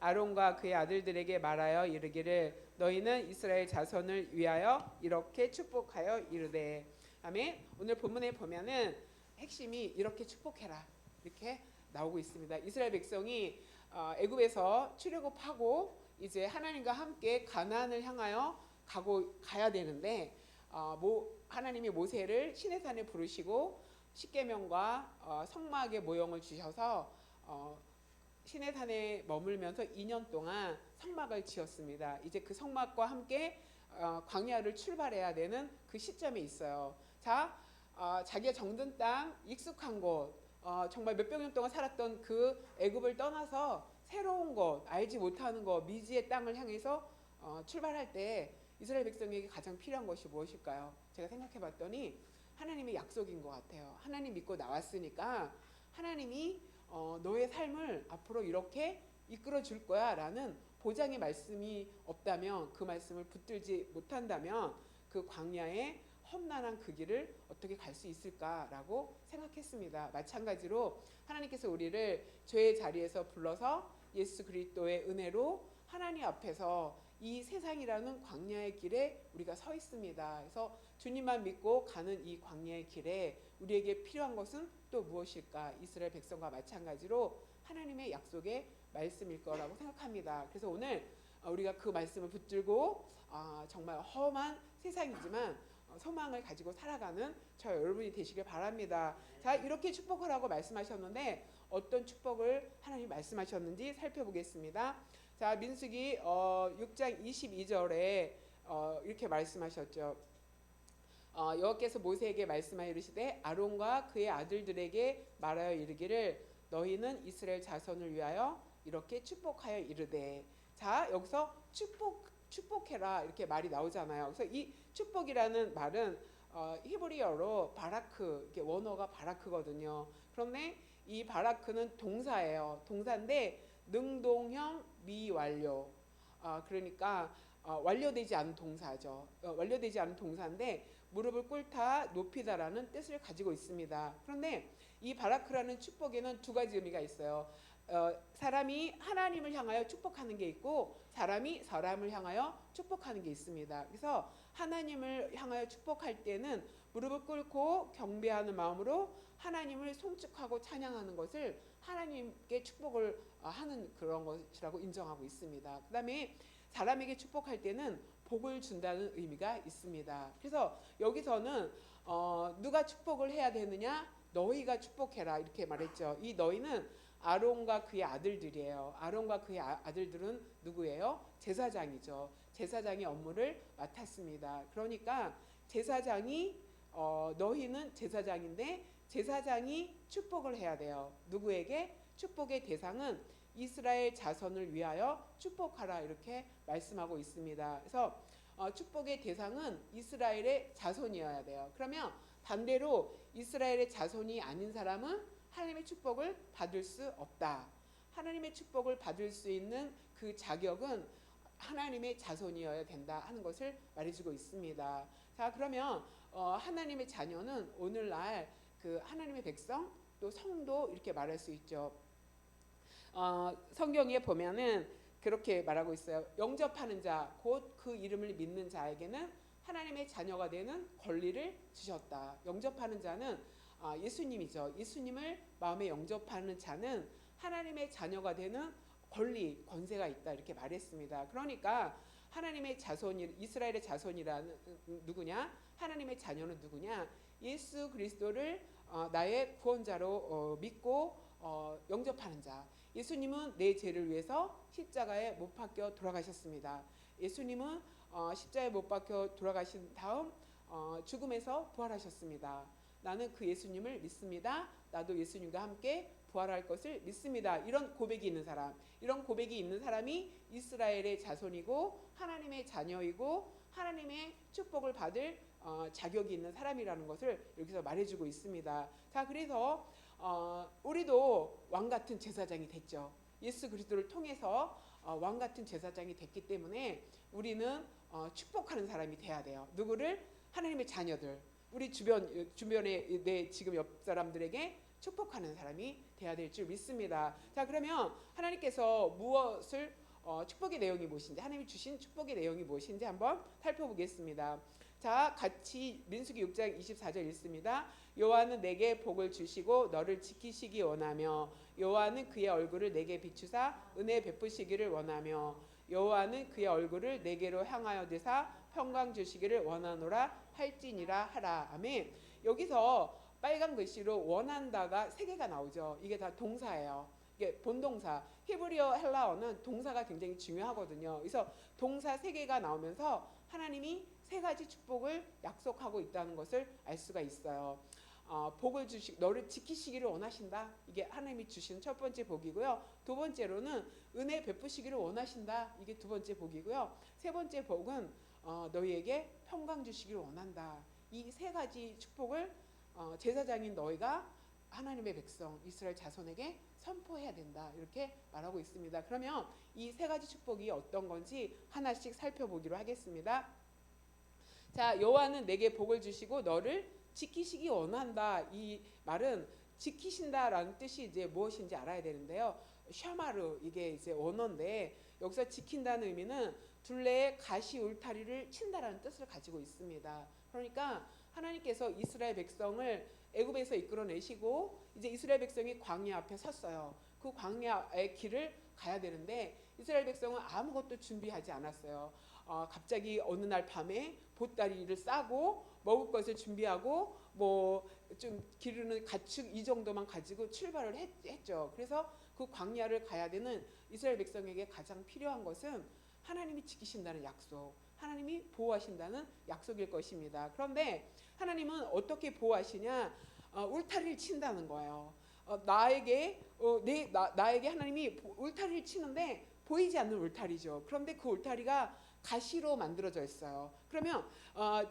아론과 그의 아들들에게 말하여 이르기를 너희는 이스라엘 자손을 위하여 이렇게 축복하여 이르되. 아멘. 오늘 본문에 보면은 핵심이 이렇게 축복해라 이렇게 나오고 있습니다. 이스라엘 백성이 애굽에서 출애굽하고 이제 하나님과 함께 가나안을 향하여 가야 되는데 하나님이 모세를 시내산에 부르시고 십계명과 성막의 모형을 주셔서 시내산에 머물면서 2년 동안 성막을 지었습니다. 이제 그 성막과 함께 광야를 출발해야 되는 그 시점에 있어요. 자, 자기가 정든 땅, 익숙한 곳, 정말 몇백 년 동안 살았던 그 애굽을 떠나서 새로운 곳, 알지 못하는 곳, 미지의 땅을 향해서 출발할 때 이스라엘 백성에게 가장 필요한 것이 무엇일까요? 제가 생각해봤더니 하나님의 약속인 것 같아요. 하나님 믿고 나왔으니까 하나님이 너의 삶을 앞으로 이렇게 이끌어 줄 거야 라는 보장의 말씀이 없다면, 그 말씀을 붙들지 못한다면 그 광야의 험난한 그 길을 어떻게 갈 수 있을까라고 생각했습니다. 마찬가지로 하나님께서 우리를 죄의 자리에서 불러서 예수 그리스도의 은혜로 하나님 앞에서 이 세상이라는 광야의 길에 우리가 서 있습니다. 그래서 주님만 믿고 가는 이 광야의 길에 우리에게 필요한 것은 또 무엇일까? 이스라엘 백성과 마찬가지로 하나님의 약속의 말씀일 거라고 생각합니다. 그래서 오늘 우리가 그 말씀을 붙들고 정말 험한 세상이지만 소망을 가지고 살아가는 저 여러분이 되시길 바랍니다. 자, 이렇게 축복하라고 말씀하셨는데 어떤 축복을 하나님 말씀하셨는지 살펴보겠습니다. 자, 민수기 6장 22절에 이렇게 말씀하셨죠. 여호와께서 모세에게 말씀하여 이르시되 아론과 그의 아들들에게 말하여 이르기를 너희는 이스라엘 자손을 위하여 이렇게 축복하여 이르되. 자, 여기서 축복해라 이렇게 말이 나오잖아요. 그래서 이 축복이라는 말은 히브리어로 바라크, 이게 원어가 바라크거든요. 그런데 이 바라크는 동사예요. 동사인데 능동형 미완료. 그러니까 완료되지 않은 동사죠. 완료되지 않은 동사인데 무릎을 꿇다, 높이다라는 뜻을 가지고 있습니다. 그런데 이 바라크라는 축복에는 두 가지 의미가 있어요. 사람이 하나님을 향하여 축복하는 게 있고 사람이 사람을 향하여 축복하는 게 있습니다. 그래서 하나님을 향하여 축복할 때는 무릎을 꿇고 경배하는 마음으로 하나님을 송축하고 찬양하는 것을 하나님께 축복을 하는 그런 것이라고 인정하고 있습니다. 그 다음에 사람에게 축복할 때는 복을 준다는 의미가 있습니다. 그래서 여기서는 누가 축복을 해야 되느냐? 너희가 축복해라 이렇게 말했죠. 이 너희는 아론과 그의 아들들이에요. 아론과 그의 아들들은 누구예요? 제사장이죠. 제사장의 업무를 맡았습니다. 그러니까 제사장이 너희는 제사장인데 제사장이 축복을 해야 돼요. 누구에게? 축복의 대상은 이스라엘 자손을 위하여 축복하라 이렇게 말씀하고 있습니다. 그래서 축복의 대상은 이스라엘의 자손이어야 돼요. 그러면 반대로 이스라엘의 자손이 아닌 사람은 하나님의 축복을 받을 수 없다. 하나님의 축복을 받을 수 있는 그 자격은 하나님의 자손이어야 된다 하는 것을 말해주고 있습니다. 자, 그러면 하나님의 자녀는 오늘날 그 하나님의 백성 또 성도 이렇게 말할 수 있죠. 성경에 보면은 그렇게 말하고 있어요. 영접하는 자, 곧 그 이름을 믿는 자에게는 하나님의 자녀가 되는 권리를 주셨다. 영접하는 자는 예수님이죠. 예수님을 마음에 영접하는 자는 하나님의 자녀가 되는 권리, 권세가 있다 이렇게 말했습니다. 그러니까 하나님의 자손이 이스라엘의 자손이라는 누구냐? 하나님의 자녀는 누구냐? 예수 그리스도를 나의 구원자로 믿고 영접하는 자. 예수님은 내 죄를 위해서 십자가에 못 박혀 돌아가셨습니다. 예수님은 십자가에 못 박혀 돌아가신 다음 죽음에서 부활하셨습니다. 나는 그 예수님을 믿습니다. 나도 예수님과 함께 부활할 것을 믿습니다. 이런 고백이 있는 사람, 이런 고백이 있는 사람이 이스라엘의 자손이고 하나님의 자녀이고 하나님의 축복을 받을 자격이 있는 사람이라는 것을 여기서 말해주고 있습니다. 자, 그래서 우리도 왕 같은 제사장이 됐죠. 예수 그리스도를 통해서 왕 같은 제사장이 됐기 때문에 우리는 축복하는 사람이 돼야 돼요. 누구를? 하나님의 자녀들. 우리 주변에 내 지금 옆 사람들에게 축복하는 사람이 돼야 될 줄 믿습니다. 자, 그러면 하나님께서 무엇을 축복의 내용이 무엇인지, 하나님이 주신 축복의 내용이 무엇인지 한번 살펴보겠습니다. 자, 같이 민수기 6장 24절 읽습니다. 여호와는 내게 복을 주시고 너를 지키시기 원하며 여호와는 그의 얼굴을 내게 비추사 은혜 베푸시기를 원하며 여호와는 그의 얼굴을 내게로 향하여 드사 평강 주시기를 원하노라 할지니라 하라. 아멘. 여기서 빨간 글씨로 원한다가 세 개가 나오죠. 이게 다 동사예요. 이게 본동사. 히브리어 헬라어는 동사가 굉장히 중요하거든요. 그래서 동사 세 개가 나오면서 하나님이 세 가지 축복을 약속하고 있다는 것을 알 수가 있어요. 복을 너를 지키시기를 원하신다. 이게 하나님이 주시는 첫 번째 복이고요. 두 번째로는 은혜 베푸시기를 원하신다. 이게 두 번째 복이고요. 세 번째 복은 너희에게 평강 주시기를 원한다. 이 세 가지 축복을 제사장인 너희가 하나님의 백성 이스라엘 자손에게 선포해야 된다. 이렇게 말하고 있습니다. 그러면 이 세 가지 축복이 어떤 건지 하나씩 살펴보기로 하겠습니다. 자, 여호와는 내게 복을 주시고 너를 지키시기 원한다. 이 말은 지키신다라는 뜻이 이제 무엇인지 알아야 되는데요. 샤마르 이게 이제 원어인데 여기서 지킨다는 의미는 둘레에 가시 울타리를 친다라는 뜻을 가지고 있습니다. 그러니까 하나님께서 이스라엘 백성을 애굽에서 이끌어내시고 이제 이스라엘 백성이 광야 앞에 섰어요. 그 광야의 길을 가야 되는데 이스라엘 백성은 아무것도 준비하지 않았어요. 갑자기 어느 날 밤에 보따리를 싸고 먹을 것을 준비하고 뭐 좀 기르는 가축 이 정도만 가지고 출발을 했죠. 그래서 그 광야를 가야 되는 이스라엘 백성에게 가장 필요한 것은 하나님이 지키신다는 약속, 하나님이 보호하신다는 약속일 것입니다. 그런데 하나님은 어떻게 보호하시냐? 울타리를 친다는 거예요. 나에게 하나님이 울타리를 치는데 보이지 않는 울타리죠. 그런데 그 울타리가 가시로 만들어져 있어요. 그러면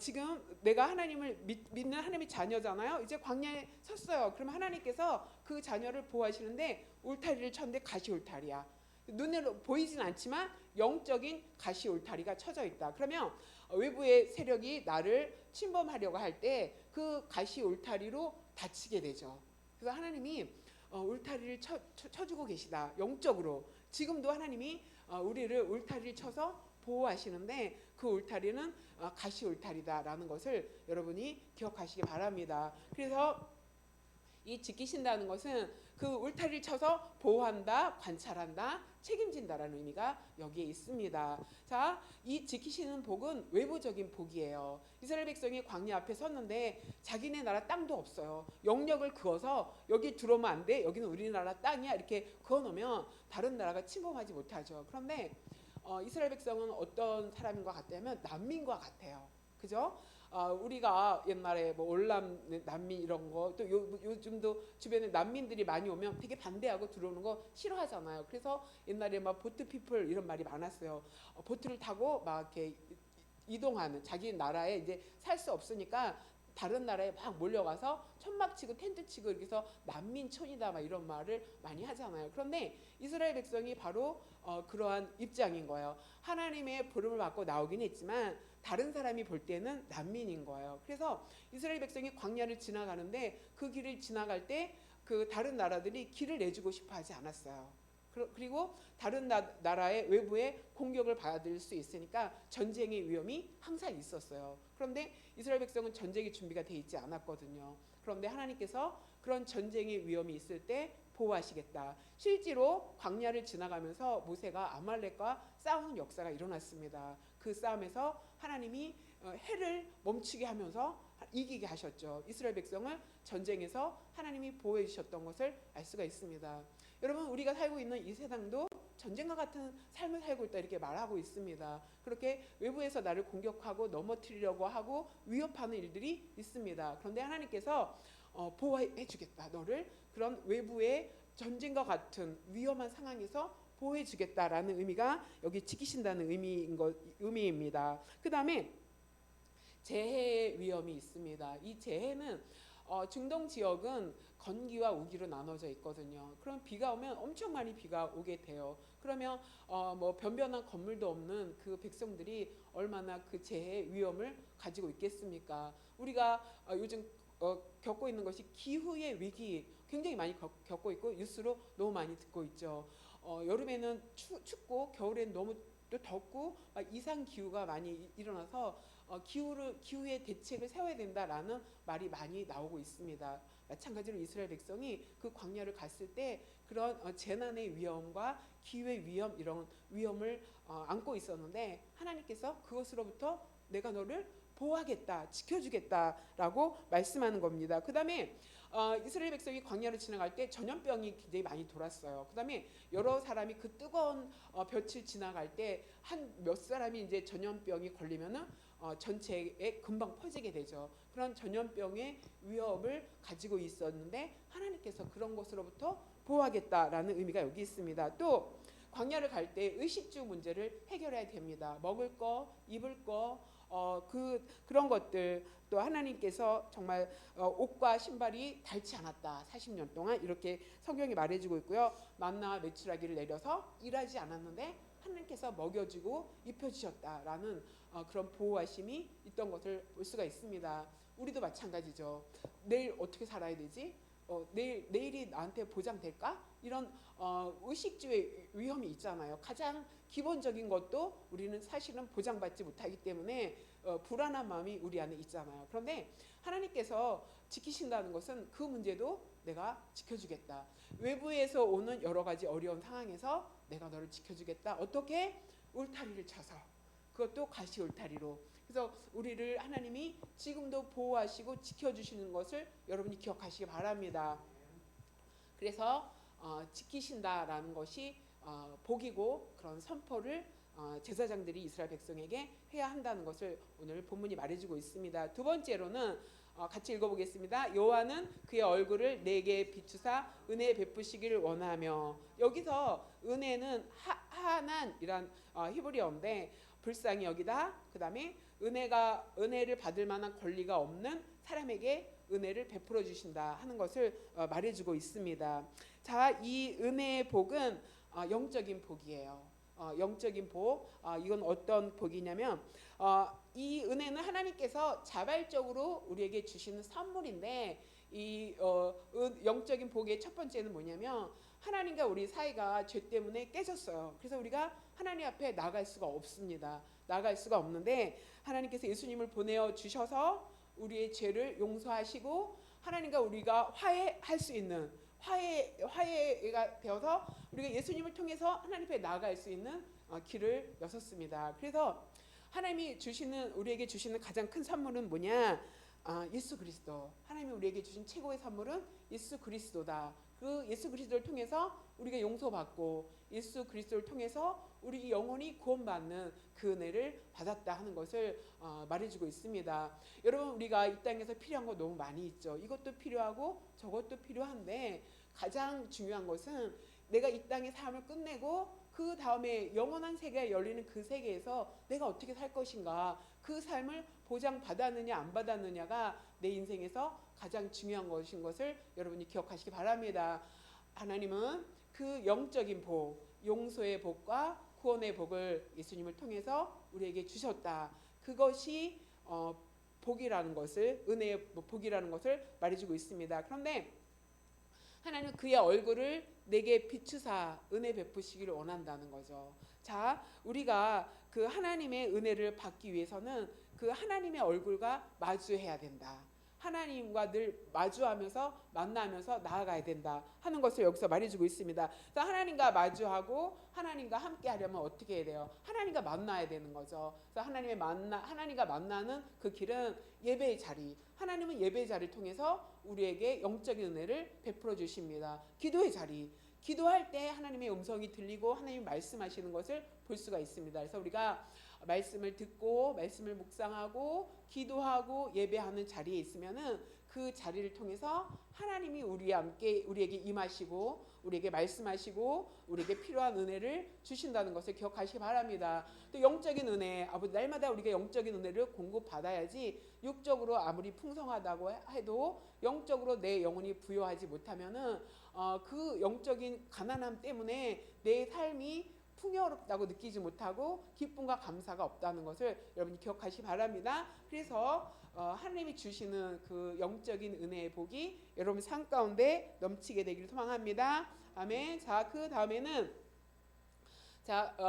지금 내가 하나님을 믿는 하나님의 자녀잖아요. 이제 광야에 섰어요. 그러면 하나님께서 그 자녀를 보호하시는데 울타리를 쳤는데 가시 울타리야. 눈으로 보이진 않지만 영적인 가시 울타리가 쳐져 있다. 그러면 외부의 세력이 나를 침범하려고 할 때 그 가시 울타리로 다치게 되죠. 그래서 하나님이 울타리를 쳐주고 계시다. 영적으로 지금도 하나님이 우리를 울타리를 쳐서 보호하시는데 그 울타리는 가시 울타리다라는 것을 여러분이 기억하시기 바랍니다. 그래서 이 지키신다는 것은 그 울타리를 쳐서 보호한다, 관찰한다, 책임진다라는 의미가 여기에 있습니다. 자, 이 지키시는 복은 외부적인 복이에요. 이스라엘 백성이 광야 앞에 섰는데 자기네 나라 땅도 없어요. 영역을 그어서 여기 들어오면 안 돼. 여기는 우리나라 땅이야. 이렇게 그어놓으면 다른 나라가 침범하지 못하죠. 그런데 이스라엘 백성은 어떤 사람인 것 같다면 난민과 같아요. 그죠? 우리가 옛날에 뭐 월남 난민 이런 거 또 요즘도 주변에 난민들이 많이 오면 되게 반대하고 들어오는 거 싫어하잖아요. 그래서 옛날에 막 보트 피플 이런 말이 많았어요. 보트를 타고 막 이렇게 이동하는 자기 나라에 이제 살 수 없으니까 다른 나라에 막 몰려가서 천막 치고 텐트 치고 이렇게 해서 난민촌이다 막 이런 말을 많이 하잖아요. 그런데 이스라엘 백성이 바로 그러한 입장인 거예요. 하나님의 부름을 받고 나오긴 했지만 다른 사람이 볼 때는 난민인 거예요. 그래서 이스라엘 백성이 광야를 지나가는데 그 길을 지나갈 때 그 다른 나라들이 길을 내주고 싶어 하지 않았어요. 그리고 다른 나라의 외부에 공격을 받을 수 있으니까 전쟁의 위험이 항상 있었어요. 그런데 이스라엘 백성은 전쟁의 준비가 돼 있지 않았거든요. 그런데 하나님께서 그런 전쟁의 위험이 있을 때 보호하시겠다. 실제로 광야를 지나가면서 모세가 아말렉과 싸우는 역사가 일어났습니다. 그 싸움에서 하나님이 해를 멈추게 하면서 이기게 하셨죠. 이스라엘 백성을 전쟁에서 하나님이 보호해 주셨던 것을 알 수가 있습니다. 여러분, 우리가 살고 있는 이 세상도 전쟁과 같은 삶을 살고 있다 이렇게 말하고 있습니다. 그렇게 외부에서 나를 공격하고 넘어뜨리려고 하고 위협하는 일들이 있습니다. 그런데 하나님께서 보호해 주겠다. 너를 그런 외부의 전쟁과 같은 위험한 상황에서 보호해 주겠다라는 의미가 여기 지키신다는 의미입니다. 그 다음에 재해 위험이 있습니다. 이 재해는 중동 지역은 건기와 우기로 나눠져 있거든요. 그럼 비가 오면 엄청 많이 비가 오게 돼요. 그러면 뭐 변변한 건물도 없는 그 백성들이 얼마나 그 재해 위험을 가지고 있겠습니까? 우리가 요즘 겪고 있는 것이 기후의 위기, 굉장히 많이 겪고 있고 뉴스로 너무 많이 듣고 있죠. 여름에는 춥고 겨울에는 너무 또 덥고 막 이상 기후가 많이 일어나서 기후의 대책을 세워야 된다라는 말이 많이 나오고 있습니다. 마찬가지로 이스라엘 백성이 그 광야를 갔을 때 그런 재난의 위험과 기후의 위험 이런 위험을 안고 있었는데 하나님께서 그것으로부터 내가 너를 보호하겠다, 지켜주겠다라고 말씀하는 겁니다. 그 다음에 이스라엘 백성이 광야를 지나갈 때 전염병이 굉장히 많이 돌았어요. 그 다음에 여러 사람이 그 뜨거운 볕을 지나갈 때 한 몇 사람이 이제 전염병이 걸리면은 전체에 금방 퍼지게 되죠. 그런 전염병의 위협을 가지고 있었는데 하나님께서 그런 것으로부터 보호하겠다라는 의미가 여기 있습니다. 또 광야를 갈 때 의식주 문제를 해결해야 됩니다. 먹을 거, 입을 거, 그런 것들 또 하나님께서 정말 옷과 신발이 닳지 않았다. 40년 동안 이렇게 성경이 말해주고 있고요. 만나와 메추라기를 내려서 일하지 않았는데 하나님께서 먹여주고 입혀주셨다라는 그런 보호하심이 있던 것을 볼 수가 있습니다. 우리도 마찬가지죠. 내일 어떻게 살아야 되지? 내일이 나한테 보장될까? 이런 의식주의 위험이 있잖아요. 가장 기본적인 것도 우리는 사실은 보장받지 못하기 때문에 불안한 마음이 우리 안에 있잖아요. 그런데 하나님께서 지키신다는 것은 그 문제도 내가 지켜주겠다. 외부에서 오는 여러 가지 어려운 상황에서 내가 너를 지켜주겠다. 어떻게? 울타리를 쳐서. 그것도 가시 울타리로. 그래서 우리를 하나님이 지금도 보호하시고 지켜주시는 것을 여러분이 기억하시기 바랍니다. 그래서 지키신다라는 것이 복이고 그런 선포를 제사장들이 이스라엘 백성에게 해야 한다는 것을 오늘 본문이 말해주고 있습니다. 두 번째로는 같이 읽어보겠습니다. 여호와는 그의 얼굴을 내게 비추사 은혜 베푸시기를 원하며. 여기서 은혜는 하난이란 히브리어인데 불쌍히 여기다. 그 다음에 은혜를 받을 만한 권리가 없는 사람에게 은혜를 베풀어 주신다 하는 것을 말해주고 있습니다. 자, 이 은혜의 복은 영적인 복이에요. 영적인 복. 이건 어떤 복이냐면 이 은혜는 하나님께서 자발적으로 우리에게 주시는 선물인데 이 영적인 복의 첫 번째는 뭐냐면 하나님과 우리 사이가 죄 때문에 깨졌어요. 그래서 우리가 하나님 앞에 나갈 수가 없습니다. 나갈 수가 없는데 하나님께서 예수님을 보내어 주셔서 우리의 죄를 용서하시고 하나님과 우리가 화해할 수 있는 화해가 되어서 우리가 예수님을 통해서 하나님 앞에 나아갈 수 있는 길을 여섰습니다. 그래서 하나님이 우리에게 주시는 가장 큰 선물은 뭐냐? 예수 그리스도. 하나님이 우리에게 주신 최고의 선물은 예수 그리스도다. 그 예수 그리스도를 통해서 우리가 용서받고 예수 그리스도를 통해서 우리 영혼이 구원받는 그 은혜를 받았다 하는 것을 말해주고 있습니다. 여러분, 우리가 이 땅에서 필요한 거 너무 많이 있죠. 이것도 필요하고 저것도 필요한데 가장 중요한 것은 내가 이 땅의 삶을 끝내고 그 다음에 영원한 세계가 열리는 그 세계에서 내가 어떻게 살 것인가, 그 삶을 보장받았느냐 안 받았느냐가 내 인생에서 가장 중요한 것인 것을 여러분이 기억하시기 바랍니다. 하나님은 그 영적인 복, 용서의 복과 구원의 복을 예수님을 통해서 우리에게 주셨다. 그것이 복이라는 것을, 은혜의 복이라는 것을 말해주고 있습니다. 그런데 하나님은 그의 얼굴을 내게 비추사 은혜 베푸시기를 원한다는 거죠. 자, 우리가 그 하나님의 은혜를 받기 위해서는 그 하나님의 얼굴과 마주해야 된다. 하나님과 늘 마주하면서 만나면서 나아가야 된다 하는 것을 여기서 말해주고 있습니다. 그래서 하나님과 마주하고 하나님과 함께 하려면 어떻게 해야 돼요? 하나님과 만나야 되는 거죠. 그래서 하나님과 만나는 그 길은 예배의 자리. 하나님은 예배의 자리를 통해서 우리에게 영적인 은혜를 베풀어 주십니다. 기도의 자리. 기도할 때 하나님의 음성이 들리고 하나님이 말씀하시는 것을 볼 수가 있습니다. 그래서 우리가 말씀을 듣고 말씀을 묵상하고 기도하고 예배하는 자리에 있으면은 그 자리를 통해서 하나님이 우리에게 임하시고 우리에게 말씀하시고 우리에게 필요한 은혜를 주신다는 것을 기억하시기 바랍니다. 또 영적인 은혜, 날마다 우리가 영적인 은혜를 공급받아야지 육적으로 아무리 풍성하다고 해도 영적으로 내 영혼이 부여하지 못하면은 그 영적인 가난함 때문에 내 삶이 풍요롭다고 느끼지 못하고 기쁨과 감사가 없다는 것을 여러분이 기억하시기 바랍니다. 그래서 하나님이 주시는 그 영적인 은혜의 복이 여러분 삶 가운데 넘치게 되기를 소망합니다. 아멘. 자, 그 다음에는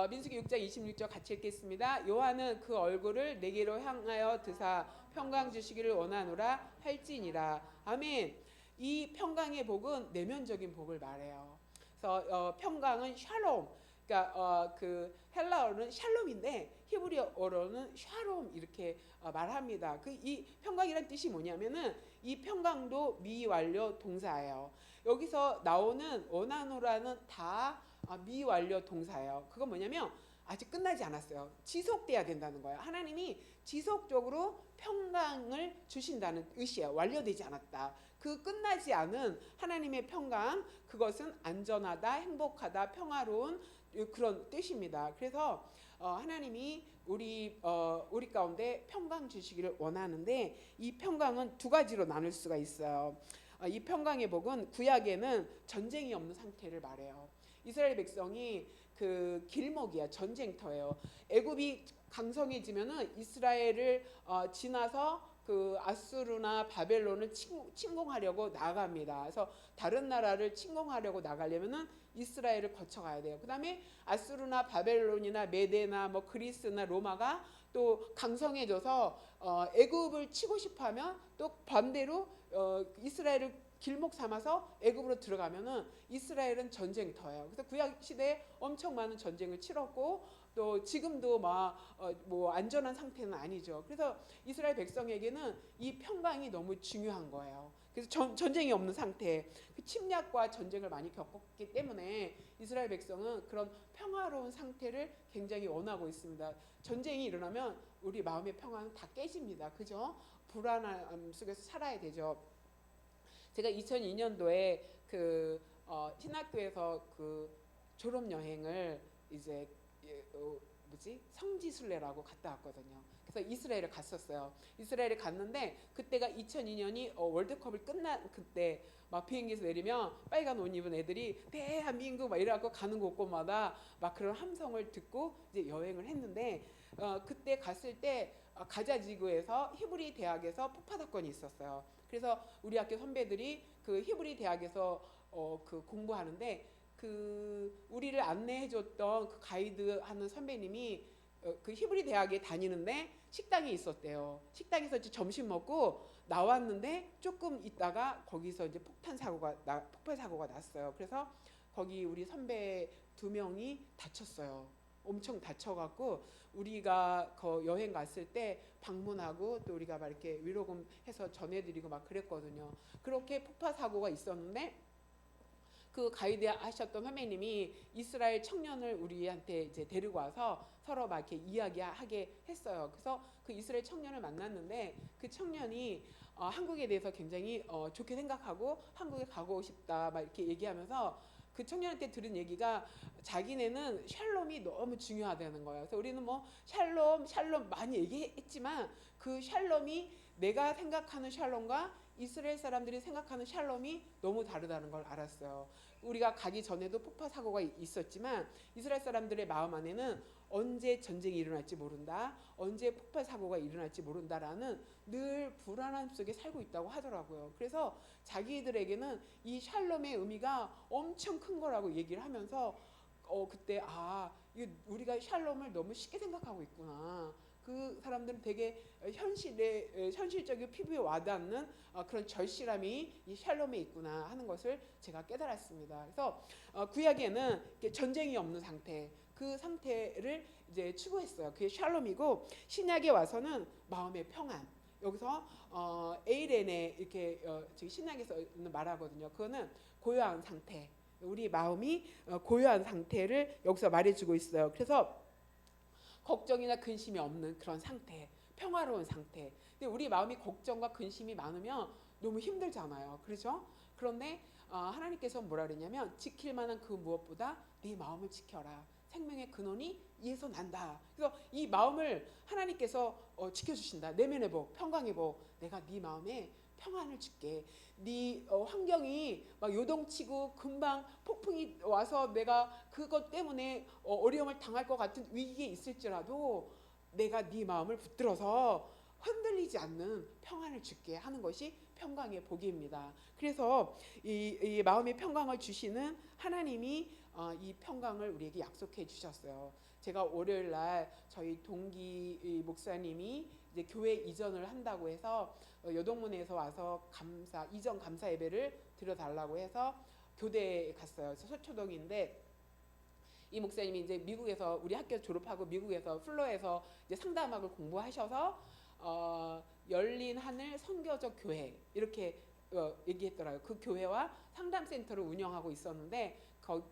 민수기 6장 26절 같이 읽겠습니다. 요한은 그 얼굴을 내게로 향하여 드사 평강 주시기를 원하노라 할지니라. 아멘. 이 평강의 복은 내면적인 복을 말해요. 그래서 평강은 샬롬. 그러니까 그 헬라어는 샬롬인데 히브리어로는 샬롬 이렇게 말합니다. 그 이 평강이란 뜻이 뭐냐면은 이 평강도 미완료 동사예요. 여기서 나오는 원하노라는 다 미완료 동사예요. 그건 뭐냐면 아직 끝나지 않았어요. 지속돼야 된다는 거예요. 하나님이 지속적으로 평강을 주신다는 의시예요. 완료되지 않았다. 그 끝나지 않은 하나님의 평강, 그것은 안전하다, 행복하다, 평화로운 그런 뜻입니다. 그래서 하나님이 우리 가운데 평강 주시기를 원하는데 이 평강은 두 가지로 나눌 수가 있어요. 이 평강의 복은 구약에는 전쟁이 없는 상태를 말해요. 이스라엘 백성이 그 길목이야, 전쟁터예요. 애굽이 강성해지면은 이스라엘을 지나서 그 아수르나 바벨론을 침공하려고 나갑니다. 그래서 다른 나라를 침공하려고 나가려면은 이스라엘을 거쳐가야 돼요. 그다음에 아수르나 바벨론이나 메데나 뭐 그리스나 로마가 또 강성해져서 애굽을 치고 싶어하면 또 반대로 이스라엘을 길목 삼아서 애굽으로 들어가면은 이스라엘은 전쟁터예요. 그래서 구약 시대에 엄청 많은 전쟁을 치렀고 또 지금도 뭐 안전한 상태는 아니죠. 그래서 이스라엘 백성에게는 이 평강이 너무 중요한 거예요. 그래서 전쟁이 없는 상태, 그 침략과 전쟁을 많이 겪었기 때문에 이스라엘 백성은 그런 평화로운 상태를 굉장히 원하고 있습니다. 전쟁이 일어나면 우리 마음의 평화는 다 깨집니다. 그죠? 불안함 속에서 살아야 되죠. 제가 2002년도에 그 신학교에서 그 졸업 여행을 이제 성지순례라고 갔다 왔거든요. 그래서 이스라엘을 갔었어요. 이스라엘에 갔는데 그때가 2002년이 월드컵을 끝난 그때 막 비행기에서 내리면 빨간 옷 입은 애들이 대한민국 막 이래갖고 가는 곳곳마다 막 그런 함성을 듣고 이제 여행을 했는데 그때 갔을 때 가자지구에서 히브리 대학에서 폭파 사건이 있었어요. 그래서 우리 학교 선배들이 그 히브리 대학에서 그 공부하는데 그 우리를 안내해줬던 그 가이드 하는 선배님이 그 히브리 대학에 다니는데 식당에 있었대요. 식당에서 이제 점심 먹고 나왔는데 조금 있다가 거기서 이제 폭발 사고가 났어요. 그래서 거기 우리 선배 2명이 다쳤어요. 엄청 다쳐갖고 우리가 그 여행 갔을 때 방문하고 또 우리가 막 이렇게 위로금 해서 전해드리고 막 그랬거든요. 그렇게 폭파 사고가 있었는데 그 가이드 하셨던 선배님이 이스라엘 청년을 우리한테 이제 데리고 와서 서로 막 이렇게 이야기하게 했어요. 그래서 그 이스라엘 청년을 만났는데 그 청년이 한국에 대해서 굉장히 좋게 생각하고 한국에 가고 싶다 막 이렇게 얘기하면서 그 청년한테 들은 얘기가 자기네는 샬롬이 너무 중요하다는 거예요. 그래서 우리는 뭐 샬롬 많이 얘기했지만 그 샬롬이 내가 생각하는 샬롬과 이스라엘 사람들이 생각하는 샬롬이 너무 다르다는 걸 알았어요. 우리가 가기 전에도 폭파 사고가 있었지만 이스라엘 사람들의 마음 안에는 언제 전쟁이 일어날지 모른다, 언제 폭발 사고가 일어날지 모른다라는 늘 불안함 속에 살고 있다고 하더라고요. 그래서 자기들에게는 이 샬롬의 의미가 엄청 큰 거라고 얘기를 하면서 그때 우리가 샬롬을 너무 쉽게 생각하고 있구나. 그 사람들은 되게 현실적인 피부에 와닿는 그런 절실함이 이 샬롬에 있구나 하는 것을 제가 깨달았습니다. 그래서 구약에는 전쟁이 없는 상태, 그 상태를 이제 추구했어요. 그게 샬롬이고 신약에 와서는 마음의 평안. 여기서 에이렌에 이렇게 신약에서는 말하거든요. 그거는 고요한 상태. 우리 마음이 고요한 상태를 여기서 말해주고 있어요. 그래서 걱정이나 근심이 없는 그런 상태, 평화로운 상태. 근데 우리 마음이 걱정과 근심이 많으면 너무 힘들잖아요. 그렇죠? 그런데 하나님께서 뭐라 그랬냐면 지킬 만한 그 무엇보다 네 마음을 지켜라. 생명의 근원이 이에서 난다. 그래서 이 마음을 하나님께서 지켜주신다. 내면의 복, 평강의 복. 내가 네 마음에 평안을 줄게. 네 환경이 막 요동치고 금방 폭풍이 와서 내가 그것 때문에 어려움을 당할 것 같은 위기에 있을지라도 내가 네 마음을 붙들어서 흔들리지 않는 평안을 줄게 하는 것이 평강의 복입니다. 그래서 이 마음의 평강을 주시는 하나님이 이 평강을 우리에게 약속해 주셨어요. 제가 월요일 날 저희 동기 목사님이 이제 교회 이전을 한다고 해서 여동문에서 와서 이전 감사 예배를 드려달라고 해서 교대에 갔어요. 서초동인데 이 목사님이 이제 미국에서 우리 학교 졸업하고 미국에서 플로에서 이제 상담학을 공부하셔서 열린 하늘 선교적 교회 이렇게 얘기했더라고요. 그 교회와 상담센터를 운영하고 있었는데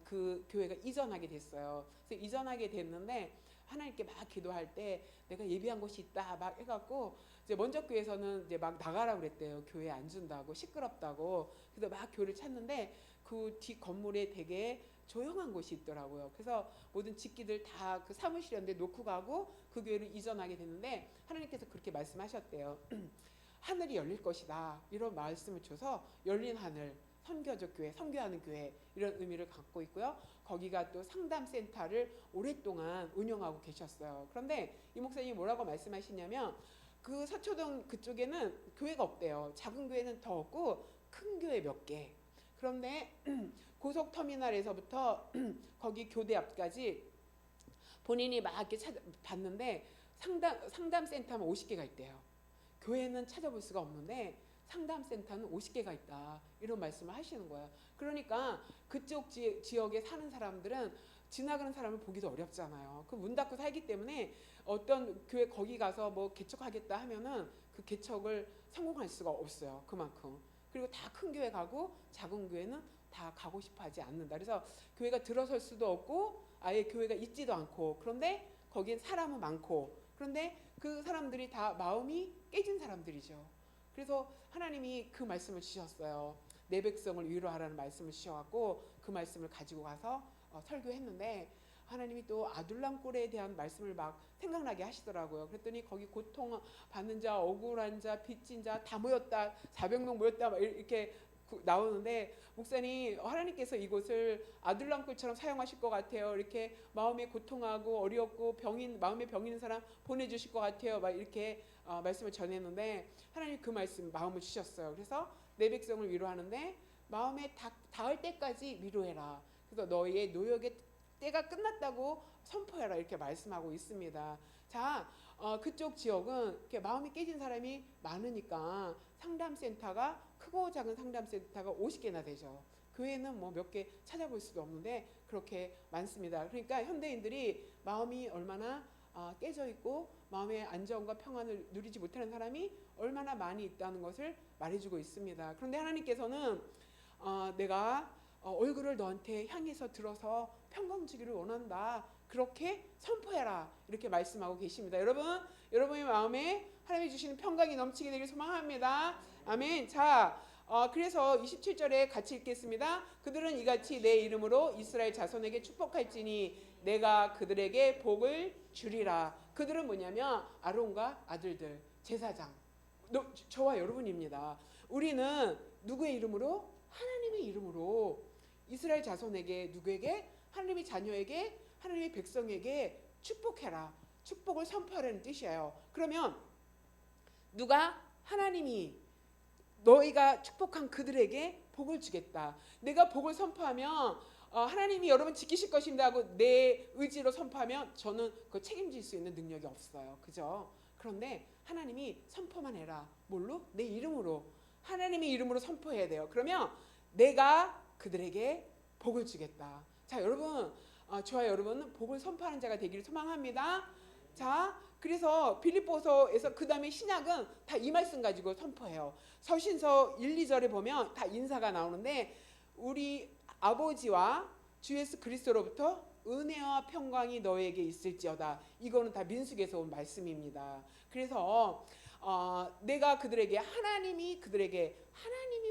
그 교회가 이전하게 됐어요. 그래서 이전하게 됐는데 하나님께 막 기도할 때 내가 예비한 곳이 있다 막 해갖고 이제 먼저 교회에서는 이제 막 나가라 그랬대요. 교회 안 준다고 시끄럽다고. 그래서 막 교회를 찾는데 그 뒤 건물에 되게 조용한 곳이 있더라고요. 그래서 모든 집기들 다 그 사무실이었는데 놓고 가고 그 교회를 이전하게 됐는데 하나님께서 그렇게 말씀하셨대요. 하늘이 열릴 것이다. 이런 말씀을 줘서 열린 하늘, 선교적 교회, 선교하는 교회 이런 의미를 갖고 있고요. 거기가 또 상담센터를 오랫동안 운영하고 계셨어요. 그런데 이 목사님이 뭐라고 말씀하시냐면 그 서초동 그쪽에는 교회가 없대요. 작은 교회는 더 없고 큰 교회 몇 개. 그런데 고속터미널에서부터 거기 교대 앞까지 본인이 막 이렇게 찾아봤는데 상담센터만 50개가 있대요. 교회는 찾아볼 수가 없는데 상담센터는 50개가 있다. 이런 말씀을 하시는 거예요. 그러니까 그쪽 지역에 사는 사람들은 지나가는 사람을 보기도 어렵잖아요. 그 문 닫고 살기 때문에 어떤 교회 거기 가서 뭐 개척하겠다 하면은 그 개척을 성공할 수가 없어요. 그만큼. 그리고 다 큰 교회 가고 작은 교회는 다 가고 싶어 하지 않는다. 그래서 교회가 들어설 수도 없고 아예 교회가 있지도 않고 그런데 거긴 사람은 많고 그런데 그 사람들이 다 마음이 깨진 사람들이죠. 그래서 하나님이 그 말씀을 주셨어요. 내 백성을 위로하라는 말씀을 주셔갖고 그 말씀을 가지고 가서 설교했는데 하나님이 또 아둘람 꼴에 대한 말씀을 막 생각나게 하시더라고요. 그랬더니 거기 고통 받는 자, 억울한 자, 빚진 자 다 모였다. 400명 모였다. 막 이렇게 나오는데 목사님 하나님께서 이곳을 아둘람 꼴처럼 사용하실 것 같아요. 이렇게 마음에 고통하고 어렵고 마음에 병 있는 사람 보내주실 것 같아요. 막 이렇게 말씀을 전했는데 하나님 그 말씀 마음을 주셨어요. 그래서 내 백성을 위로하는데 마음에 닿을 때까지 위로해라. 그래서 너희의 노역의 때가 끝났다고 선포해라 이렇게 말씀하고 있습니다. 자, 그쪽 지역은 이렇게 마음이 깨진 사람이 많으니까 상담센터가 크고 작은 상담센터가 50개나 되죠. 교회는 뭐 몇 개 찾아볼 수도 없는데 그렇게 많습니다. 그러니까 현대인들이 마음이 얼마나 깨져 있고 마음의 안정과 평안을 누리지 못하는 사람이 얼마나 많이 있다는 것을 말해주고 있습니다. 그런데 하나님께서는 내가 얼굴을 너한테 향해서 들어서 평강 주기를 원한다. 그렇게 선포해라. 이렇게 말씀하고 계십니다. 여러분의 마음에 하나님이 주시는 평강이 넘치게 되길 소망합니다. 아멘. 자, 그래서 27절에 같이 읽겠습니다. 그들은 이같이 내 이름으로 이스라엘 자손에게 축복할지니 내가 그들에게 복을 주리라. 그들은 뭐냐면 아론과 아들들, 제사장, 저와 여러분입니다. 우리는 누구의 이름으로? 하나님의 이름으로 이스라엘 자손에게 누구에게? 하나님의 자녀에게 하나님의 백성에게 축복해라. 축복을 선포하라는 뜻이에요. 그러면 누가? 하나님이 너희가 축복한 그들에게 복을 주겠다. 내가 복을 선포하면 하나님이 여러분 지키실 것입니다 하고 내 의지로 선포하면 저는 그 책임질 수 있는 능력이 없어요. 그죠? 그런데 하나님이 선포만 해라. 뭘로? 내 이름으로. 하나님의 이름으로 선포해야 돼요. 그러면 내가 그들에게 복을 주겠다. 자, 여러분, 저와 여러분은 복을 선포하는 자가 되기를 소망합니다. 자, 그래서 빌립보서에서 그 다음에 신약은 다 이 말씀 가지고 선포해요. 서신서 1, 2절에 보면 다 인사가 나오는데 우리 아버지와 주 예수 그리스도로부터 은혜와 평강이 너에게 있을지어다. 이거는 다 민수기에서 온 말씀입니다. 그래서 내가 그들에게 하나님이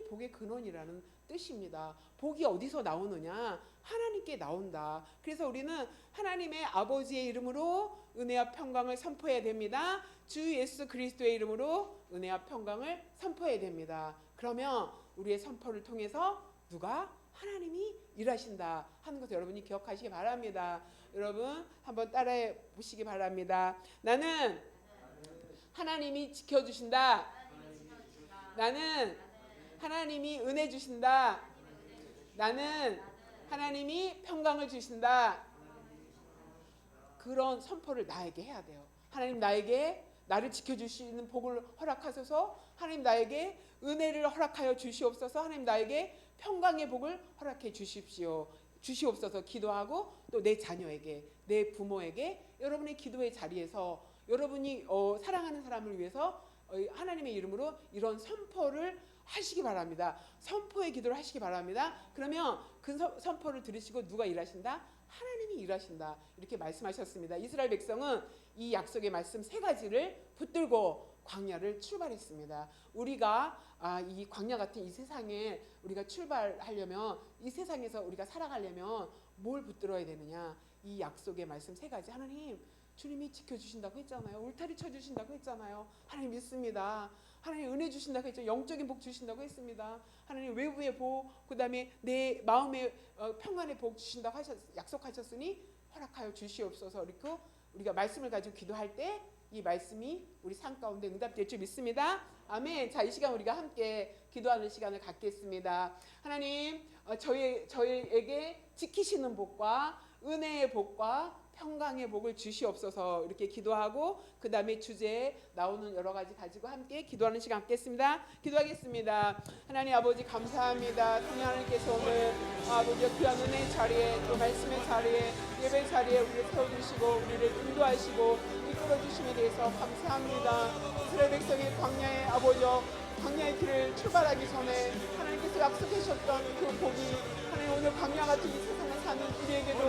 복의 근원이라는 뜻입니다. 복이 어디서 나오느냐? 하나님께 나온다. 그래서 우리는 하나님의 아버지의 이름으로 은혜와 평강을 선포해야 됩니다. 주 예수 그리스도의 이름으로 은혜와 평강을 선포해야 됩니다. 그러면 우리의 선포를 통해서 누가? 하나님이 일하신다 하는 것을 여러분이 기억하시기 바랍니다. 여러분 한번 따라해 보시기 바랍니다. 나는 하나님이 지켜주신다. 나는 하나님이 은혜 주신다. 나는 하나님이 평강을 주신다. 그런 선포를 나에게 해야 돼요. 하나님 나를 지켜주시는 복을 허락하소서. 하나님 나에게 은혜를 허락하여 주시옵소서. 하나님 나에게 평강의 복을 허락해 주시옵소서 기도하고 또 내 자녀에게, 내 부모에게 여러분의 기도의 자리에서 여러분이 사랑하는 사람을 위해서 하나님의 이름으로 이런 선포를 하시기 바랍니다. 선포의 기도를 하시기 바랍니다. 그러면 그 선포를 들으시고 누가 일하신다? 하나님이 일하신다. 이렇게 말씀하셨습니다. 이스라엘 백성은 이 약속의 말씀 세 가지를 붙들고 광야를 출발했습니다. 우리가 이 광야 같은 이 세상에 우리가 출발하려면, 이 세상에서 우리가 살아가려면 뭘 붙들어야 되느냐? 이 약속의 말씀 세 가지. 하나님, 주님이 지켜주신다고 했잖아요. 울타리 쳐주신다고 했잖아요. 하나님 믿습니다. 하나님 은혜 주신다고 했죠. 영적인 복 주신다고 했습니다. 하나님 외부의 복, 그 다음에 내 마음의 평안의 복 주신다고 약속하셨으니 허락하여 주시옵소서. 이렇게 우리가 말씀을 가지고 기도할 때 이 말씀이 우리 삶 가운데 응답될 줄 믿습니다. 아멘. 자, 이 시간 우리가 함께 기도하는 시간을 갖겠습니다. 하나님, 저희에게 지키시는 복과 은혜의 복과 평강의 복을 주시옵소서. 이렇게 기도하고 그 다음에 주제에 나오는 여러 가지 가지고 함께 기도하는 시간 갖겠습니다. 기도하겠습니다. 하나님 아버지 감사합니다. 성령 하나님께서 오늘 아버지 귀한 은혜의 자리에 또 말씀의 자리에 예배 자리에 우리를 세워주시고 우리를 인도하시고 이끌어주심에 대해서 감사합니다. 이스라엘 백성의 광야의 광야의 길을 출발하기 전에 하나님께서 약속하셨던 그 복이 하나님 오늘 광야 같은 이 세상을 사는 우리에게도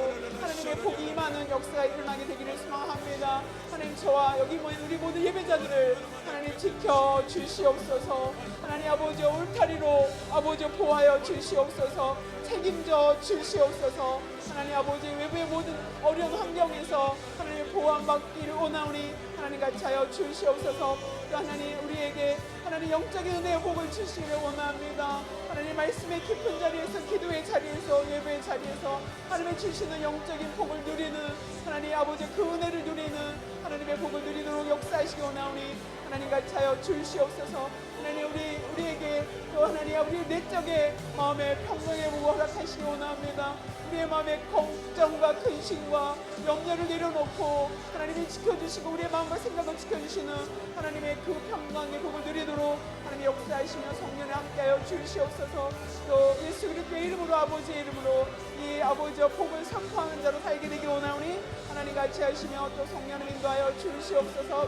하나님의 복이 임하는 역사가 일어나게 되기를 소망합니다. 하나님 저와 여기 모인 우리 모든 예배자들을 하나님 지켜 주시옵소서. 하나님 아버지 울타리로 아버지 보호하여 주시옵소서. 책임져 주시옵소서. 하나님 아버지 외부의 모든 어려운 환경에서 하나님의 보호받기를 원하오니 하나님 같이 하여 주시옵소서. 또 하나님 우리에게 하나님 영적인 은혜의 복을 주시기를 원합니다. 하나님 말씀의 깊은 자리에서 기도의 자리에서 예배의 자리에서 하나님의 주시는 영적인 복을 누리는 하나님 아버지 그 은혜를 누리는 하나님의 복을 누리도록 역사하시기 원하오니 하나님 같이 하여 주시옵소서. 하나님 우리에게 또 하나님 우리 내적의 마음의 평강의 복을 허락하시기 원합니다. 우리의 마음의 걱정과 근심과 염려를 내려놓고 하나님이 지켜주시고 우리의 마음과 생각을 지켜주시는 하나님의 그 평강의 복을 누리도록 하나님 역사하시며 성령을 함께하여 주시옵소서. 또 예수 그리스도의 이름으로 아버지의 이름으로 이 아버지의 복을 선포하는 자로 살게 되기 원하오니 하나님 같이 하시며 또 성령을 인도하여 주시옵소서.